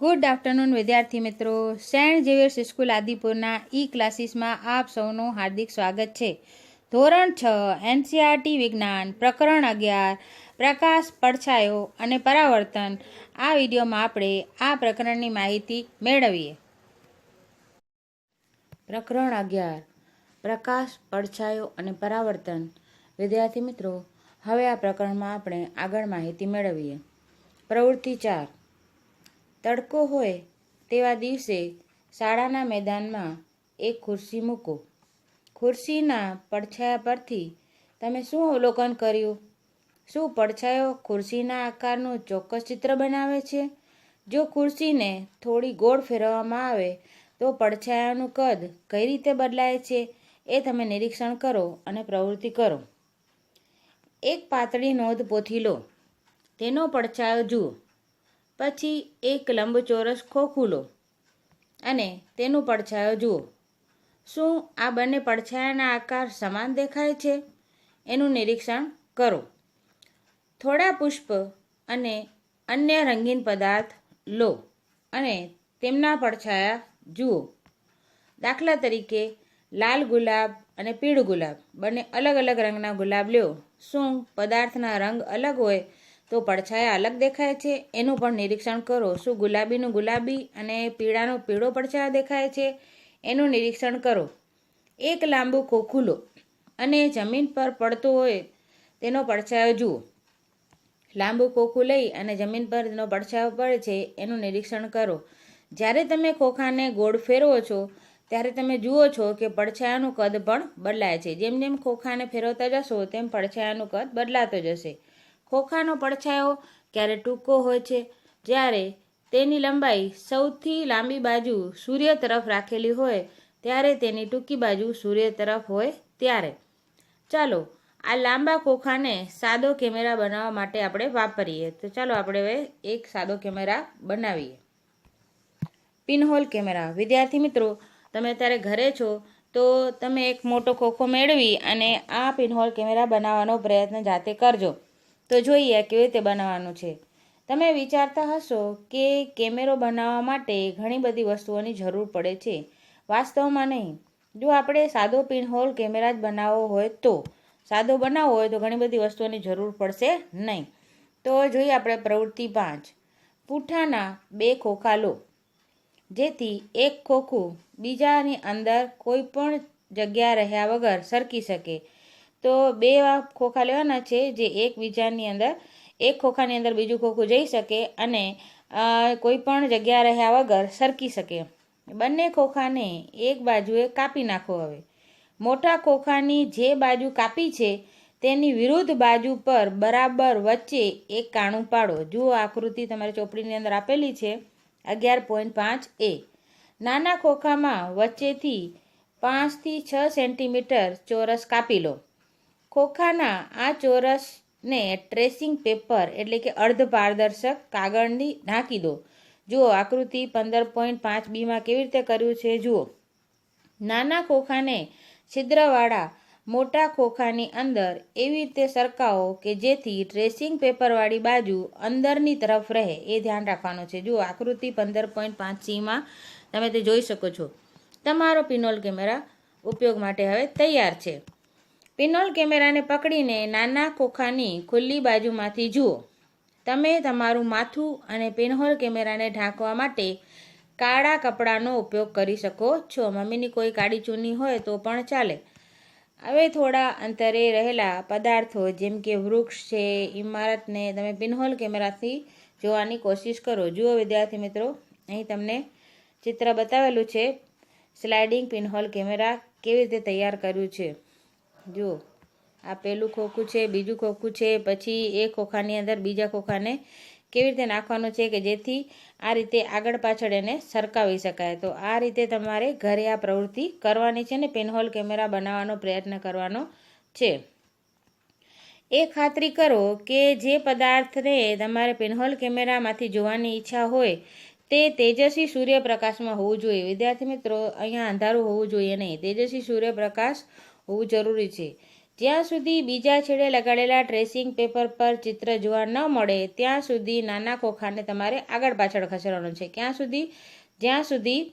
Good afternoon વિદ્યાર્થી મિત્રો, Saint Xavier's school આદિપુરના ક્લાસીસમાં આપ સૌનું હાર્દિક સ્વાગત છે. ધોરણ 6 એનસીઈઆરટી વિજ્ઞાન પ્રકરણ 11 પ્રકાશ, પડછાયો અને પરાવર્તન. આ વિડીયોમાં આપણે આ પ્રકરણની માહિતી મેળવીએ. પ્રકરણ 11 પ્રકાશ, પડછાયો અને પરાવર્તન. વિદ્યાર્થી મિત્રો, હવે આ પ્રકરણમાં આપણે આગળ માહિતી મેળવીએ. પ્રવૃત્તિ 4. તડકો હોય તેવા દિવસે શાળાના મેદાનમાં એક ખુરશી મૂકો. ખુરશીના પડછાયા પરથી તમે શું અવલોકન કર્યું? શું પડછાયો ખુરશીના આકારનું ચોક્કસ ચિત્ર બનાવે છે? જો ખુરશીને થોડી ગોળ ફેરવવામાં આવે તો પડછાયાનું કદ કઈ રીતે બદલાય છે એ તમે નિરીક્ષણ કરો અને પ્રવૃત્તિ કરો. એક પાતળી નોંધપોથી લો, તેનો પડછાયો જુઓ. પછી એક લંબચોરસ ખોખું લો અને તેનું પડછાયો જુઓ. શું આ બંને પડછાયાના આકાર સમાન દેખાય છે? એનું નિરીક્ષણ કરો. થોડા પુષ્પ અને અન્ય રંગીન પદાર્થ લો અને તેમના પડછાયા જુઓ. દાખલા તરીકે લાલ ગુલાબ અને પીળું ગુલાબ, બંને અલગ અલગ રંગના ગુલાબ લ્યો. શું પદાર્થના રંગ અલગ હોય તો પડછાયા અલગ દેખાય છે? એનું પણ નિરીક્ષણ કરો. શું ગુલાબીનું ગુલાબી અને પીળાનો પીળો પડછાયો દેખાય છે? એનું નિરીક્ષણ કરો. એક લાંબુ ખોખું લો અને જમીન પર પડતું હોય તેનો પડછાયો જુઓ. લાંબુ ખોખું લઈ અને જમીન પર તેનો પડછાયો પડે છે એનું નિરીક્ષણ કરો. જ્યારે તમે ખોખાને ગોળ ફેરવો છો ત્યારે તમે જુઓ છો કે પડછાયાનું કદ પણ બદલાય છે. જેમ જેમ ખોખાને ફેરવતા જશો તેમ પડછાયાનું કદ બદલાતો જશે. ખોખાનો પડછાયો ક્યારે ટૂંકો હોય છે? જ્યારે તેની લંબાઈ સૌથી લાંબી બાજુ સૂર્ય તરફ રાખેલી હોય ત્યારે તેની ટૂંકી બાજુ સૂર્ય તરફ હોય ત્યારે. ચાલો આ લાંબા ખોખાને સાદો કેમેરા બનાવવા માટે આપણે વાપરીએ. તો ચાલો આપણે હવે એક સાદો કેમેરા બનાવીએ. Pinhole camera. વિદ્યાર્થી મિત્રો, તમે અત્યારે ઘરે છો તો તમે એક મોટો ખોખો મેળવી અને આ પિનહોલ કેમેરા બનાવવાનો પ્રયત્ન જાતે કરજો. તો જોઈએ કેવી રીતે બનાવવાનું છે. તમે વિચારતા હશો કે કેમેરો બનાવવા માટે ઘણી બધી વસ્તુઓની જરૂર પડે છે. વાસ્તવમાં નહીં. જો આપણે સાદો પિનહોલ કેમેરા જ બનાવવો હોય તો ઘણી બધી વસ્તુઓની જરૂર પડશે નહીં. તો જોઈએ આપણે પ્રવૃત્તિ 5. પૂંઠાના 2 ખોખા લો, જેથી એક ખોખું બીજાની અંદર કોઈ પણ જગ્યા રહ્યા વગર સરકી શકે. તો 2 ખોખા લેવાના છે જે એકબીજાની અંદર, એક ખોખાની અંદર બીજું ખોખું જઈ શકે અને કોઈ પણ જગ્યા રહ્યા વગર સરકી શકે. બંને ખોખાને એક બાજુએ કાપી નાખો. હવે મોટા ખોખાની જે બાજુ કાપી છે તેની વિરુદ્ધ બાજુ પર બરાબર વચ્ચે એક કાણું પાડો. જુઓ આકૃતિ તમારી ચોપડીની અંદર આપેલી છે 11.5a. નાના ખોખામાં વચ્ચેથી 5 થી 6 સેન્ટીમીટર ચોરસ કાપી લો. ખોખાના આ ચોરસને ટ્રેસિંગ પેપર એટલે કે અર્ધ પારદર્શક કાગળની ઢાંકી દો. જુઓ આકૃતિ 15.5bમાં કેવી રીતે કર્યું છે જુઓ. નાના ખોખાને છિદ્રવાળા મોટા ખોખાની અંદર એવી રીતે સરકાવો કે જેથી ટ્રેસિંગ પેપરવાળી બાજુ અંદરની તરફ રહે. એ ધ્યાન રાખવાનું છે. જુઓ આકૃતિ 15.5cમાં તમે તે જોઈ શકો છો. તમારો પિનહોલ કેમેરા ઉપયોગ માટે હવે તૈયાર છે. પિનહોલ કેમેરાને પકડીને નાના ખોખાની ખુલ્લી બાજુમાંથી જુઓ. તમે તમારું માથું અને પિનહોલ કેમેરાને ઢાંકવા માટે કાળા કપડાનો ઉપયોગ કરી શકો છો. મમ્મીની કોઈ કાળી ચૂની હોય તો પણ ચાલે. હવે થોડા અંતરે રહેલા પદાર્થો જેમ કે વૃક્ષ છે, ઇમારતને તમે પિનહોલ કેમેરાથી જોવાની કોશિશ કરો. જુઓ વિદ્યાર્થી મિત્રો, અહીં તમને ચિત્ર બતાવેલું છે. સ્લાઇડિંગ પિનહોલ કેમેરા કેવી રીતે તૈયાર કર્યું છે. જુઓ આ પહેલું ખોખું છે, બીજું ખોખું છે, પછી એક ખોખાની અંદર બીજા ખોખાને કેવી રીતે નાખવાનું છે કે જેથી આ રીતે આગળ પાછળ એને સરકાવી શકાય. તો આ રીતે તમારે ઘરે આ પ્રવૃત્તિ કરવાની છે ને પિનહોલ કેમેરા બનાવવાનો પ્રયત્ન કરવાનો છે. એ ખાતરી કરો કે જે પદાર્થને તમારે પિનહોલ કેમેરામાંથી જોવાની ઈચ્છા હોય તે તેજસ્વી સૂર્યપ્રકાશમાં હોવું જોઈએ. વિદ્યાર્થી મિત્રો, અહીંયા અંધારું હોવું જોઈએ નહીં. તેજસ્વી સૂર્યપ્રકાશ હોવું જરૂરી છે. જ્યાં સુધી બીજા છેડે લગાડેલા ટ્રેસિંગ પેપર પર ચિત્ર જોવા ન મળે ત્યાં સુધી નાના ખોખાને તમારે આગળ પાછળ ખસેડવાનું છે. જ્યાં સુધી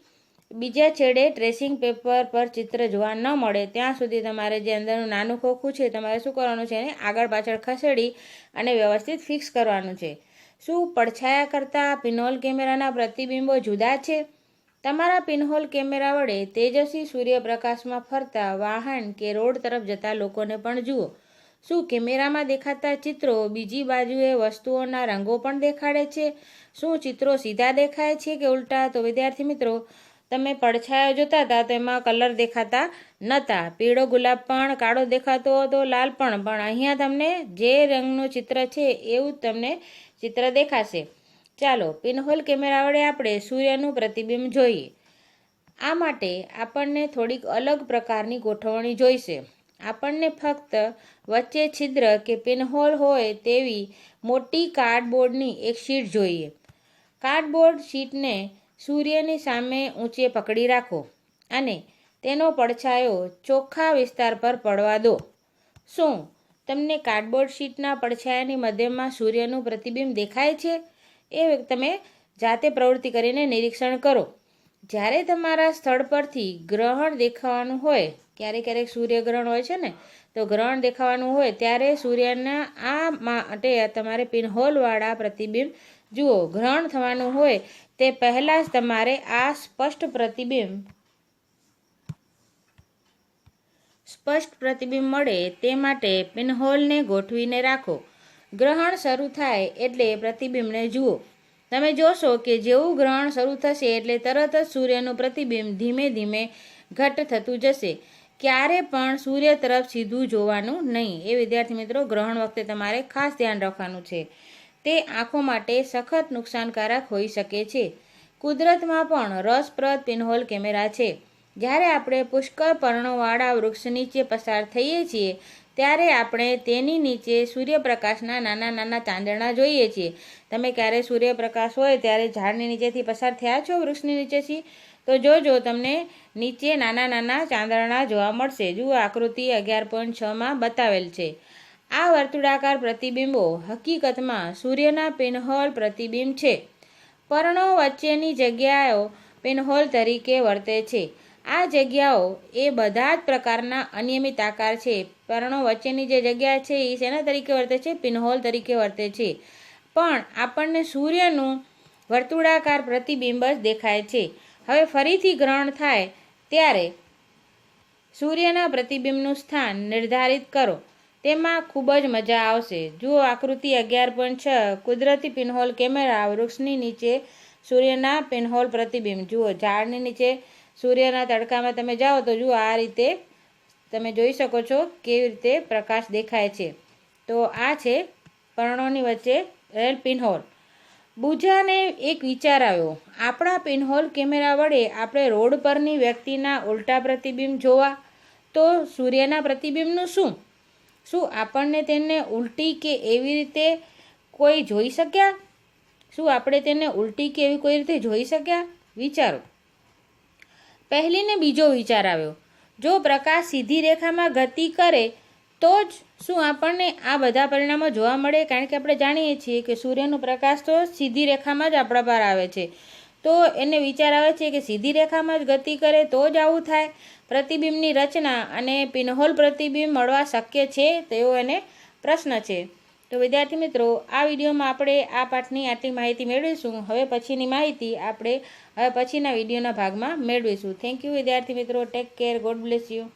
બીજા છેડે ટ્રેસિંગ પેપર પર ચિત્ર જોવા ન મળે ત્યાં સુધી તમારે જે અંદરનું નાનું ખોખું છે તમારે શું કરવાનું છે, એને આગળ પાછળ ખસેડી અને વ્યવસ્થિત ફિક્સ કરવાનું છે. શું પડછાયા કરતા પિનહોલ કેમેરાના પ્રતિબિંબો જુદા છે? તમારા પિનહોલ કેમેરા વડે તેજસ્વી સૂર્યપ્રકાશમાં ફરતા વાહન કે રોડ તરફ જતા લોકોને પણ જુઓ. શું કેમેરામાં દેખાતા ચિત્રો બીજી બાજુએ વસ્તુઓના રંગો પણ દેખાડે છે? શું ચિત્રો સીધા દેખાય છે કે ઉલટા? તો વિદ્યાર્થી મિત્રો, તમે પડછાયો જોતા હતા તો એમાં કલર દેખાતા નહોતા. પીળો ગુલાબ પણ કાળો દેખાતો હતો, લાલ પણ અહીંયા તમને જે રંગનું ચિત્ર છે એવું તમને ચિત્ર દેખાશે. ચાલો પિનહોલ કેમેરા વડે આપણે સૂર્યનું પ્રતિબિંબ જોઈએ. આ માટે આપણને થોડીક અલગ પ્રકારની ગોઠવણી જોઈશે. આપણને ફક્ત વચ્ચે છિદ્ર કે પિનહોલ હોય તેવી મોટી કાર્ડબોર્ડની એક શીટ જોઈએ. કાર્ડબોર્ડ શીટને સૂર્યની સામે ઊંચે પકડી રાખો અને તેનો પડછાયો ચોખ્ખા વિસ્તાર પર પડવા દો. શું તમને કાર્ડબોર્ડ શીટના પડછાયાની મધ્યમાં સૂર્યનું પ્રતિબિંબ દેખાય છે? એ તમે જાતે પ્રવૃત્તિ કરીને નિરીક્ષણ કરો. જ્યારે તમારા સ્થળ પરથી ગ્રહણ દેખાવાનું હોય, ક્યારેક સૂર્યગ્રહણ હોય છે ને, તો ગ્રહણ દેખાવાનું હોય ત્યારે સૂર્યના આ માટે તમારે પિનહોલવાળા પ્રતિબિંબ જુઓ. ગ્રહણ થવાનું હોય તે પહેલાં જ તમારે આ સ્પષ્ટ પ્રતિબિંબ મળે તે માટે પિનહોલને ગોઠવીને રાખો. ગ્રહણ શરૂ થાય એટલે પ્રતિબિંબને જુઓ. તમે જોશો કે જેવું ગ્રહણ શરૂ થશે એટલે તરત જ સૂર્યનું પ્રતિબિંબ ધીમે ધીમે ઘટ થતું જશે. ક્યારે પણ સૂર્ય તરફ સીધું જોવાનું નહીં. એ વિદ્યાર્થી મિત્રો, ગ્રહણ વખતે તમારે ખાસ ધ્યાન રાખવાનું છે. તે આંખો માટે સખત નુકસાનકારક હોઈ શકે છે. કુદરતમાં પણ રસપ્રદ પિનહોલ કેમેરા છે. જ્યારે આપણે પુષ્કળ પર્ણોવાળા વૃક્ષ નીચે પસાર થઈએ છીએ ત્યારે આપણે તેની નીચે સૂર્યપ્રકાશના નાના નાના ચાંદણા જોઈએ છીએ. તમે ક્યારે સૂર્યપ્રકાશ હોય ત્યારે ઝાડની નીચેથી પસાર થયા છો, વૃક્ષની નીચેથી? તો જોજો તમને નીચે નાના નાના ચાંદણા જોવા મળશે. જુઓ, આકૃતિ 11.6માં બતાવેલ છે. આ વર્તુળાકાર પ્રતિબિંબો હકીકતમાં સૂર્યના પિનહોલ પ્રતિબિંબ છે. પર્ણો વચ્ચેની જગ્યાઓ પિનહોલ તરીકે વર્તે છે. આ જગ્યાઓ એ બધા જ પ્રકારના અનિયમિત આકાર છે. પર્ણો વચ્ચેની જે જગ્યા છે એ શેના તરીકે વર્તે છે? પિનહોલ તરીકે વર્તે છે. પણ આપણને સૂર્યનું વર્તુળાકાર પ્રતિબિંબ જ દેખાય છે. હવે ફરીથી ગ્રહણ થાય ત્યારે સૂર્યના પ્રતિબિંબનું સ્થાન નિર્ધારિત કરો. તેમાં ખૂબ જ મજા આવશે. જુઓ, આકૃતિ 11.6 કુદરતી પિનહોલ કેમેરા. વૃક્ષની નીચે સૂર્યના પિનહોલ પ્રતિબિંબ જુઓ. ઝાડની નીચે સૂર્યના તડકામાં તમે જાઓ તો જુઓ, આ રીતે તમે જોઈ શકો છો કેવી રીતે પ્રકાશ દેખાય છે. તો આ છે પર્ણોની વચ્ચે રહેલ પિનહોલ. બુજાને એક વિચાર આવ્યો. આપણા પિનહોલ કેમેરા વડે આપણે રોડ પરની વ્યક્તિના ઉલટા પ્રતિબિંબ જોવા, તો સૂર્યના પ્રતિબિંબનું શું? શું આપણને તેને ઉલટી કે એવી રીતે કોઈ જોઈ શક્યા? શું આપણે તેને ઉલટી કે એવી કોઈ રીતે જોઈ શક્યા? વિચારો. પહેલીને બીજો વિચાર આવ્યો. જો પ્રકાશ સીધી રેખામાં ગતિ કરે તો જ શું આપણને આ બધા પરિણામો જોવા મળે? કારણ કે આપણે જાણીએ છીએ કે સૂર્યનો પ્રકાશ તો સીધી રેખામાં જ આપણા પર આવે છે. તો એને વિચાર આવે છે કે સીધી રેખામાં જ ગતિ કરે તો જ આવું થાય. પ્રતિબિંબની રચના અને પિનહોલ પ્રતિબિંબ મળવા શક્ય છે તેવો એને પ્રશ્ન છે. તો વિદ્યાર્થી મિત્રો, આ વિડીયોમાં આપણે આ પાઠની આટલી માહિતી મેળવીશું. હવે પછીની માહિતી આપણે પછીના વિડીયોના ભાગમાં મેળવીશું. થેન્ક યુ વિદ્યાર્થી મિત્રો. Take care. God bless you.